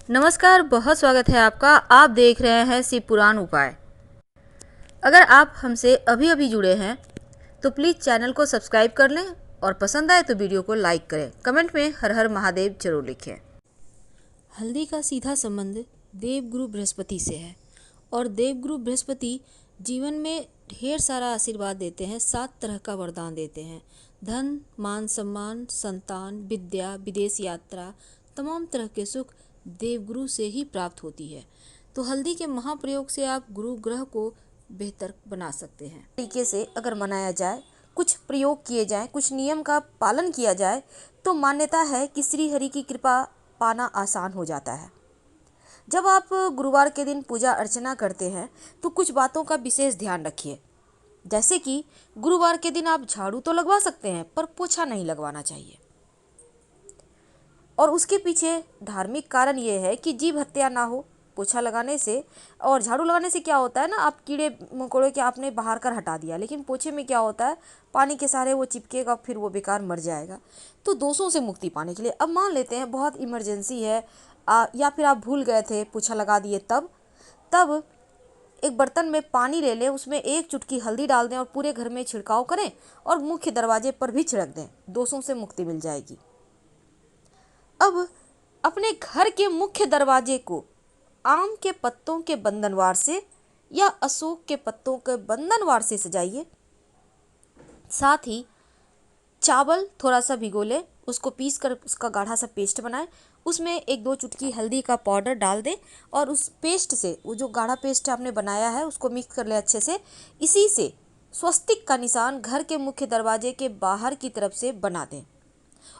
नमस्कार, बहुत स्वागत है आपका। आप देख रहे हैं शिव पुराण उपाय। अगर आप हमसे अभी अभी जुड़े हैं तो प्लीज़ चैनल को सब्सक्राइब कर लें और पसंद आए तो वीडियो को लाइक करें। कमेंट में हर हर महादेव जरूर लिखें। हल्दी का सीधा संबंध देवगुरु बृहस्पति से है और देवगुरु बृहस्पति जीवन में ढेर सारा आशीर्वाद देते हैं। 7 तरह का वरदान देते हैं। धन, मान सम्मान, संतान, विद्या, विदेश यात्रा, तमाम तरह के सुख देवगुरु से ही प्राप्त होती है। तो हल्दी के महाप्रयोग से आप गुरु ग्रह को बेहतर बना सकते हैं। तरीके से अगर मनाया जाए, कुछ प्रयोग किए जाएं, कुछ नियम का पालन किया जाए तो मान्यता है कि श्री हरि की कृपा पाना आसान हो जाता है। जब आप गुरुवार के दिन पूजा अर्चना करते हैं तो कुछ बातों का विशेष ध्यान रखिए। जैसे कि गुरुवार के दिन आप झाड़ू तो लगवा सकते हैं पर पोछा नहीं लगवाना चाहिए। और उसके पीछे धार्मिक कारण ये है कि जीव हत्या ना हो। पोछा लगाने से और झाड़ू लगाने से क्या होता है ना, आप कीड़े मकोड़े के आपने बाहर कर हटा दिया, लेकिन पोछे में क्या होता है, पानी के सहारे वो चिपकेगा, फिर वो बेकार मर जाएगा। तो दोषों से मुक्ति पाने के लिए अब मान लेते हैं बहुत इमरजेंसी है या फिर आप भूल गए थे, पोछा लगा दिए, तब एक बर्तन में पानी ले लें, उसमें 1 चुटकी हल्दी डाल दें और पूरे घर में छिड़काव करें और मुख्य दरवाजे पर भी छिड़क दें। दोषों से मुक्ति मिल जाएगी। अब अपने घर के मुख्य दरवाजे को आम के पत्तों के बंधनवार से या अशोक के पत्तों के बंधनवार से सजाइए। साथ ही चावल थोड़ा सा भिगो लें, उसको पीस कर उसका गाढ़ा सा पेस्ट बनाएं, उसमें 1-2 चुटकी हल्दी का पाउडर डाल दें और उस पेस्ट से, वो जो गाढ़ा पेस्ट आपने बनाया है, उसको मिक्स कर लें अच्छे से। इसी से स्वस्तिक का निशान घर के मुख्य दरवाजे के बाहर की तरफ से बना दें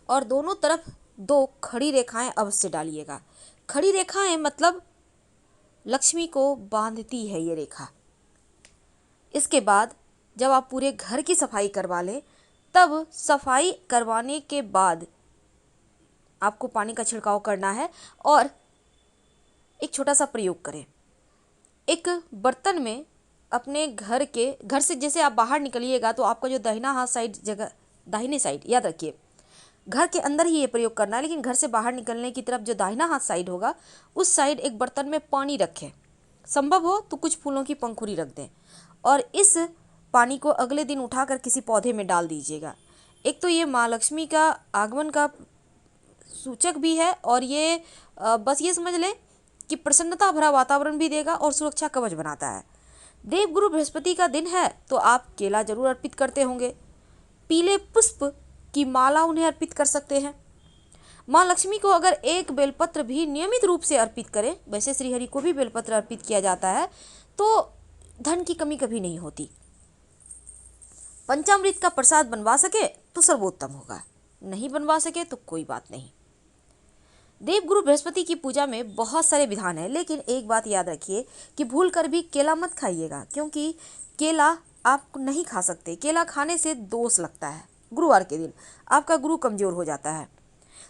और दोनों तरफ 2 खड़ी रेखाएं अवश्य डालिएगा। खड़ी रेखाएं मतलब लक्ष्मी को बांधती है ये रेखा। इसके बाद जब आप पूरे घर की सफाई करवा लें, तब सफाई करवाने के बाद आपको पानी का छिड़काव करना है और एक छोटा सा प्रयोग करें। एक बर्तन में अपने घर से जैसे आप बाहर निकलिएगा तो आपका जो दाहिना हाथ साइड जगह, दाहिने साइड याद रखिए, घर के अंदर ही ये प्रयोग करना है, लेकिन घर से बाहर निकलने की तरफ जो दाहिना हाथ साइड होगा उस साइड एक बर्तन में पानी रखें। संभव हो तो कुछ फूलों की पंखुड़ी रख दें और इस पानी को अगले दिन उठाकर किसी पौधे में डाल दीजिएगा। एक तो ये माँ लक्ष्मी का आगमन का सूचक भी है और ये बस ये समझ लें कि प्रसन्नता भरा वातावरण भी देगा और सुरक्षा कवच बनाता है। देवगुरु बृहस्पति का दिन है तो आप केला जरूर अर्पित करते होंगे। पीले पुष्प की माला उन्हें अर्पित कर सकते हैं। माँ लक्ष्मी को अगर 1 बेलपत्र भी नियमित रूप से अर्पित करें, वैसे श्रीहरि को भी बेलपत्र अर्पित किया जाता है, तो धन की कमी कभी नहीं होती। पंचामृत का प्रसाद बनवा सके तो सर्वोत्तम होगा, नहीं बनवा सके तो कोई बात नहीं। देवगुरु बृहस्पति की पूजा में बहुत सारे विधान हैं, लेकिन एक बात याद रखिए कि भूल कर भी केला मत खाइएगा, क्योंकि केला आप नहीं खा सकते। केला खाने से दोष लगता है। गुरुवार के दिन आपका गुरु कमजोर हो जाता है।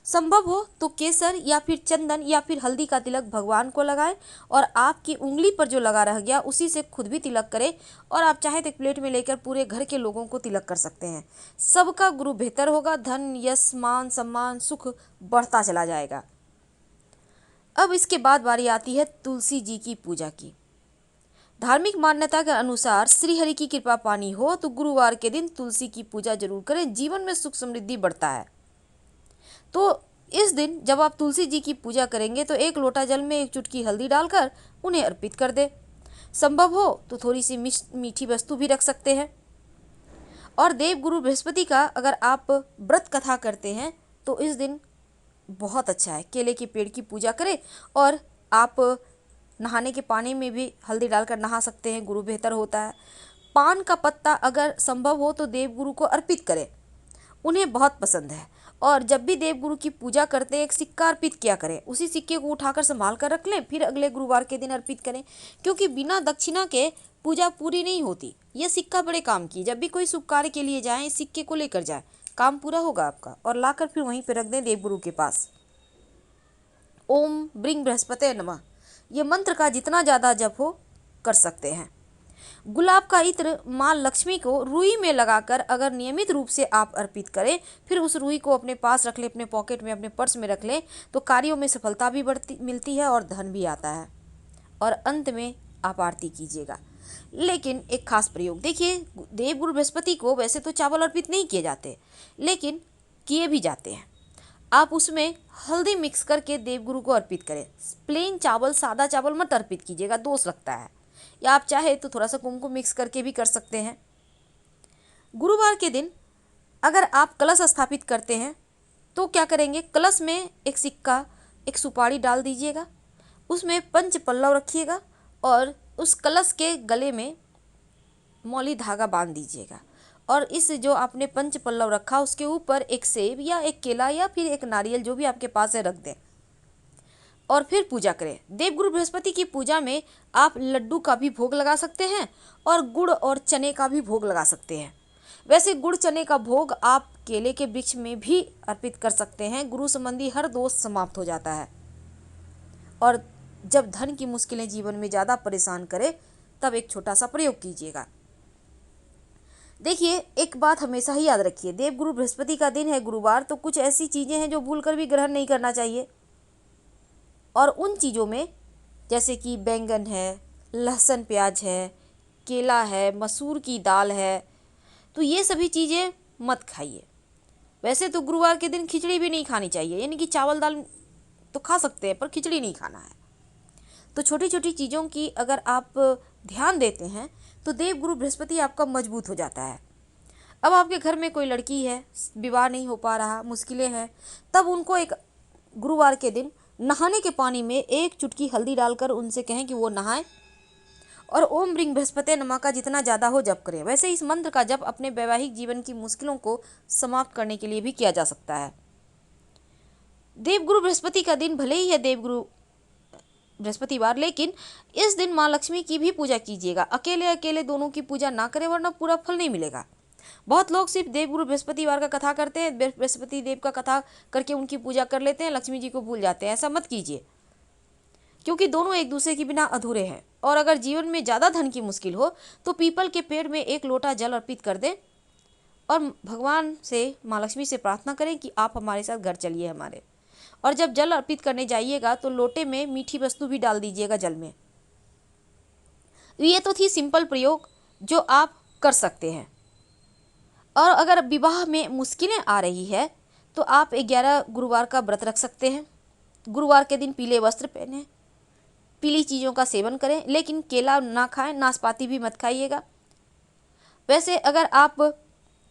संभव हो तो केसर या फिर चंदन या फिर हल्दी का तिलक भगवान को लगाएं और आपकी उंगली पर जो लगा रह गया उसी से खुद भी तिलक करें और आप चाहे तो एक प्लेट में लेकर पूरे घर के लोगों को तिलक कर सकते हैं। सबका गुरु बेहतर होगा। धन, यश, मान सम्मान, सुख बढ़ता चला जाएगा। अब इसके बाद बारी आती है तुलसी जी की पूजा की। धार्मिक मान्यता के अनुसार श्री हरि की कृपा पानी हो तो गुरुवार के दिन तुलसी की पूजा जरूर करें, जीवन में सुख समृद्धि बढ़ता है। तो इस दिन जब आप तुलसी जी की पूजा करेंगे तो 1 लोटा जल में 1 चुटकी हल्दी डालकर उन्हें अर्पित कर दे। संभव हो तो थोड़ी सी मीठी वस्तु भी रख सकते हैं। और देवगुरु बृहस्पति का अगर आप व्रत कथा करते हैं तो इस दिन बहुत अच्छा है। केले के पेड़ की पूजा करें और आप नहाने के पानी में भी हल्दी डालकर नहा सकते हैं, गुरु बेहतर होता है। पान का पत्ता अगर संभव हो तो देवगुरु को अर्पित करें, उन्हें बहुत पसंद है। और जब भी देवगुरु की पूजा करते हैं 1 सिक्का अर्पित किया करें, उसी सिक्के को उठाकर संभाल कर रख लें, फिर अगले गुरुवार के दिन अर्पित करें, क्योंकि बिना दक्षिणा के पूजा पूरी नहीं होती। यह सिक्का बड़े काम की, जब भी कोई शुभ कार्य के लिए जाएं इस सिक्के को लेकर जाएं, काम पूरा होगा आपका। और लाकर फिर वहीं पर रख दें देवगुरु के पास। ओम ब्रिंग बृहस्पते नमः, ये मंत्र का जितना ज़्यादा जप हो कर सकते हैं। गुलाब का इत्र माँ लक्ष्मी को रुई में लगाकर अगर नियमित रूप से आप अर्पित करें, फिर उस रुई को अपने पास रख लें, अपने पॉकेट में, अपने पर्स में रख लें, तो कार्यों में सफलता भी बढ़ती मिलती है और धन भी आता है। और अंत में आप आरती कीजिएगा। लेकिन एक खास प्रयोग देखिए, देवगुरु बृहस्पति को वैसे तो चावल अर्पित नहीं किए जाते, लेकिन किए भी जाते हैं। आप उसमें हल्दी मिक्स करके देवगुरु को अर्पित करें। प्लेन चावल, सादा चावल मत अर्पित कीजिएगा, दोष लगता है। या आप चाहे तो थोड़ा सा कुमकुम मिक्स करके भी कर सकते हैं। गुरुवार के दिन अगर आप कलश स्थापित करते हैं तो क्या करेंगे, कलश में एक सिक्का, एक सुपारी डाल दीजिएगा, उसमें पंच पल्लव रखिएगा और उस कलश के गले में मौली धागा बांध दीजिएगा। और इस जो आपने पंच पल्लव रखा उसके ऊपर एक सेब या एक केला या फिर एक नारियल, जो भी आपके पास है, रख दें और फिर पूजा करें। देवगुरु बृहस्पति की पूजा में आप लड्डू का भी भोग लगा सकते हैं और गुड़ और चने का भी भोग लगा सकते हैं। वैसे गुड़ चने का भोग आप केले के वृक्ष में भी अर्पित कर सकते हैं। गुरु संबंधी हर दोष समाप्त हो जाता है। और जब धन की मुश्किलें जीवन में ज़्यादा परेशान करें, तब एक छोटा सा प्रयोग कीजिएगा। देखिए, एक बात हमेशा ही याद रखिए, देवगुरु बृहस्पति का दिन है गुरुवार, तो कुछ ऐसी चीज़ें हैं जो भूलकर भी ग्रहण नहीं करना चाहिए। और उन चीज़ों में जैसे कि बैंगन है, लहसुन प्याज है, केला है, मसूर की दाल है, तो ये सभी चीज़ें मत खाइए। वैसे तो गुरुवार के दिन खिचड़ी भी नहीं खानी चाहिए, यानी कि चावल दाल तो खा सकते हैं पर खिचड़ी नहीं खाना है। तो छोटी छोटी चीज़ों की अगर आप ध्यान देते हैं तो देवगुरु बृहस्पति आपका मजबूत हो जाता है। अब आपके घर में कोई लड़की है, विवाह नहीं हो पा रहा, मुश्किलें हैं, तब उनको एक गुरुवार के दिन नहाने के पानी में एक चुटकी हल्दी डालकर उनसे कहें कि वो नहाएं और ओम ह्रीं बृहस्पते नमः का जितना ज़्यादा हो जप करें। वैसे इस मंत्र का जप अपने वैवाहिक जीवन की मुश्किलों को समाप्त करने के लिए भी किया जा सकता है। देवगुरु बृहस्पति का दिन भले ही है देवगुरु बृहस्पतिवार, लेकिन इस दिन माँ लक्ष्मी की भी पूजा कीजिएगा। अकेले अकेले दोनों की पूजा ना करें, वरना पूरा फल नहीं मिलेगा। बहुत लोग सिर्फ देवगुरु बृहस्पतिवार का कथा करते हैं, बृहस्पति देव का कथा करके उनकी पूजा कर लेते हैं, लक्ष्मी जी को भूल जाते हैं। ऐसा मत कीजिए, क्योंकि दोनों एक दूसरे के बिना अधूरे हैं। और अगर जीवन में ज़्यादा धन की मुश्किल हो तो पीपल के पेड़ में एक लोटा जल अर्पित कर दें और भगवान से, माँ लक्ष्मी से प्रार्थना करें कि आप हमारे साथ घर चलिए हमारे। और जब जल अर्पित करने जाइएगा तो लोटे में मीठी वस्तु भी डाल दीजिएगा जल में। ये तो थी सिंपल प्रयोग जो आप कर सकते हैं। और अगर विवाह में मुश्किलें आ रही है तो आप 11 गुरुवार का व्रत रख सकते हैं। गुरुवार के दिन पीले वस्त्र पहने, पीली चीज़ों का सेवन करें, लेकिन केला ना खाएं, नाशपाती भी मत खाइएगा। वैसे अगर आप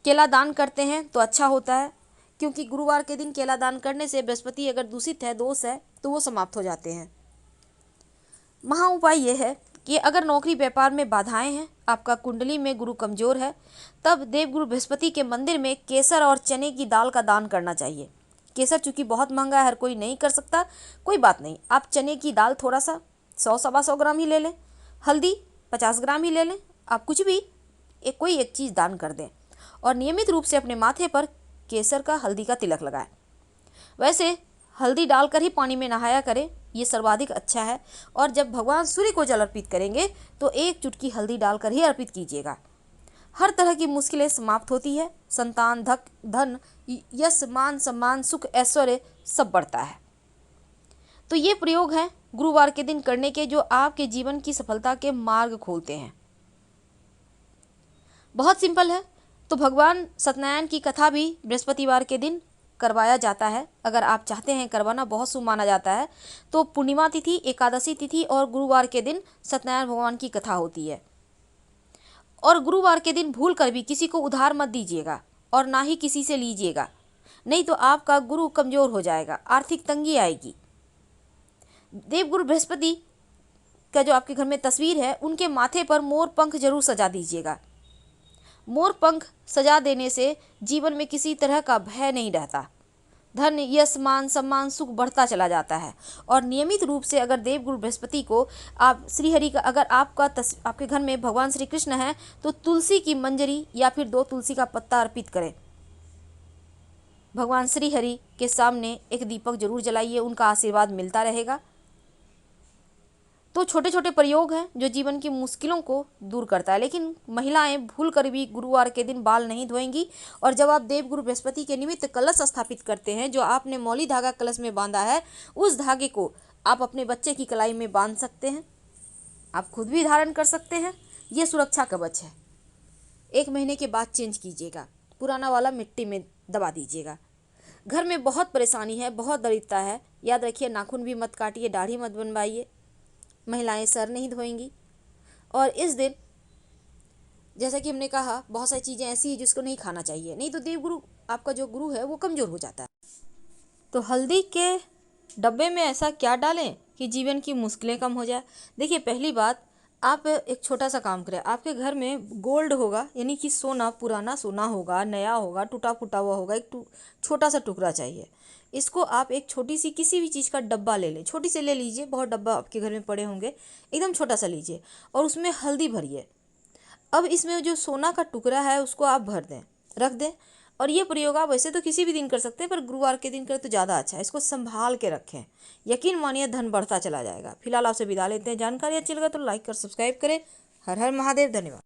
केला दान करते हैं तो अच्छा होता है, क्योंकि गुरुवार के दिन केला दान करने से बृहस्पति अगर दूषित है, दोष है, तो वो समाप्त हो जाते हैं। महा उपाय ये है कि अगर नौकरी व्यापार में बाधाएं हैं, आपका कुंडली में गुरु कमजोर है, तब देवगुरु बृहस्पति के मंदिर में केसर और चने की दाल का दान करना चाहिए। केसर चूँकि बहुत महंगा है, हर कोई नहीं कर सकता, कोई बात नहीं, आप चने की दाल थोड़ा सा 100-125 ग्राम ही ले लें, हल्दी 50 ग्राम ही ले लें, आप कुछ भी कोई एक चीज़ दान कर दें और नियमित रूप से अपने माथे पर केसर का, हल्दी का तिलक लगाएं। वैसे हल्दी डालकर ही पानी में नहाया करें, ये सर्वाधिक अच्छा है। और जब भगवान सूर्य को जल अर्पित करेंगे तो एक चुटकी हल्दी डालकर ही अर्पित कीजिएगा। हर तरह की मुश्किलें समाप्त होती है, संतान, धन, यश, मान, सम्मान, सुख, ऐश्वर्य सब बढ़ता है। तो ये प्रयोग हैं गुरुवार के दिन करने के, जो आपके जीवन की सफलता के मार्ग खोलते हैं। बहुत सिंपल है। तो भगवान सत्यनारायण की कथा भी बृहस्पतिवार के दिन करवाया जाता है। अगर आप चाहते हैं करवाना, बहुत शुभ माना जाता है। तो पूर्णिमा तिथि, एकादशी तिथि और गुरुवार के दिन सत्यनारायण भगवान की कथा होती है। और गुरुवार के दिन भूल कर भी किसी को उधार मत दीजिएगा और ना ही किसी से लीजिएगा, नहीं तो आपका गुरु कमजोर हो जाएगा, आर्थिक तंगी आएगी। देवगुरु बृहस्पति का जो आपके घर में तस्वीर है, उनके माथे पर मोर पंख जरूर सजा दीजिएगा। मोर पंख सजा देने से जीवन में किसी तरह का भय नहीं रहता, धन, यश, मान, सम्मान, सुख बढ़ता चला जाता है। और नियमित रूप से अगर देवगुरु बृहस्पति को आप श्रीहरि का, अगर आपके घर में भगवान श्री कृष्ण हैं, तो तुलसी की मंजरी या फिर 2 तुलसी का पत्ता अर्पित करें। भगवान श्रीहरि के सामने एक दीपक जरूर जलाइए, उनका आशीर्वाद मिलता रहेगा। तो छोटे छोटे प्रयोग हैं जो जीवन की मुश्किलों को दूर करता है। लेकिन महिलाएं भूल कर भी गुरुवार के दिन बाल नहीं धोएंगी। और जब आप देवगुरु बृहस्पति के निमित्त कलश स्थापित करते हैं, जो आपने मौली धागा कलश में बांधा है, उस धागे को आप अपने बच्चे की कलाई में बांध सकते हैं, आप खुद भी धारण कर सकते हैं। ये सुरक्षा कवच है। 1 महीने के बाद चेंज कीजिएगा, पुराना वाला मिट्टी में दबा दीजिएगा। घर में बहुत परेशानी है, बहुत दरिद्रता है, याद रखिए नाखून भी मत काटिए, दाढ़ी मत बनवाइए, महिलाएं सर नहीं धोएंगी। और इस दिन जैसा कि हमने कहा, बहुत सारी चीज़ें ऐसी हैं जिसको नहीं खाना चाहिए, नहीं तो देवगुरु आपका जो गुरु है वो कमज़ोर हो जाता है। तो हल्दी के डब्बे में ऐसा क्या डालें कि जीवन की मुश्किलें कम हो जाए। देखिए, पहली बात, आप एक छोटा सा काम करें। आपके घर में गोल्ड होगा, यानी कि सोना, पुराना सोना होगा, नया होगा, टूटा फूटा हुआ होगा, एक छोटा सा टुकड़ा चाहिए। इसको आप एक छोटी सी किसी भी चीज़ का डब्बा ले लें, छोटी से ले लीजिए, बहुत डब्बा आपके घर में पड़े होंगे, एकदम छोटा सा लीजिए और उसमें हल्दी भरिए। अब इसमें जो सोना का टुकड़ा है उसको आप भर दें, रख दें। और ये प्रयोग आप वैसे तो किसी भी दिन कर सकते हैं, पर गुरुवार के दिन करें तो ज़्यादा अच्छा है। इसको संभाल के रखें, यकीन मानिए धन बढ़ता चला जाएगा। फिलहाल आपसे विदा लेते हैं। जानकारी अच्छी लगा तो लाइक कर सब्सक्राइब करें। हर हर महादेव। धन्यवाद।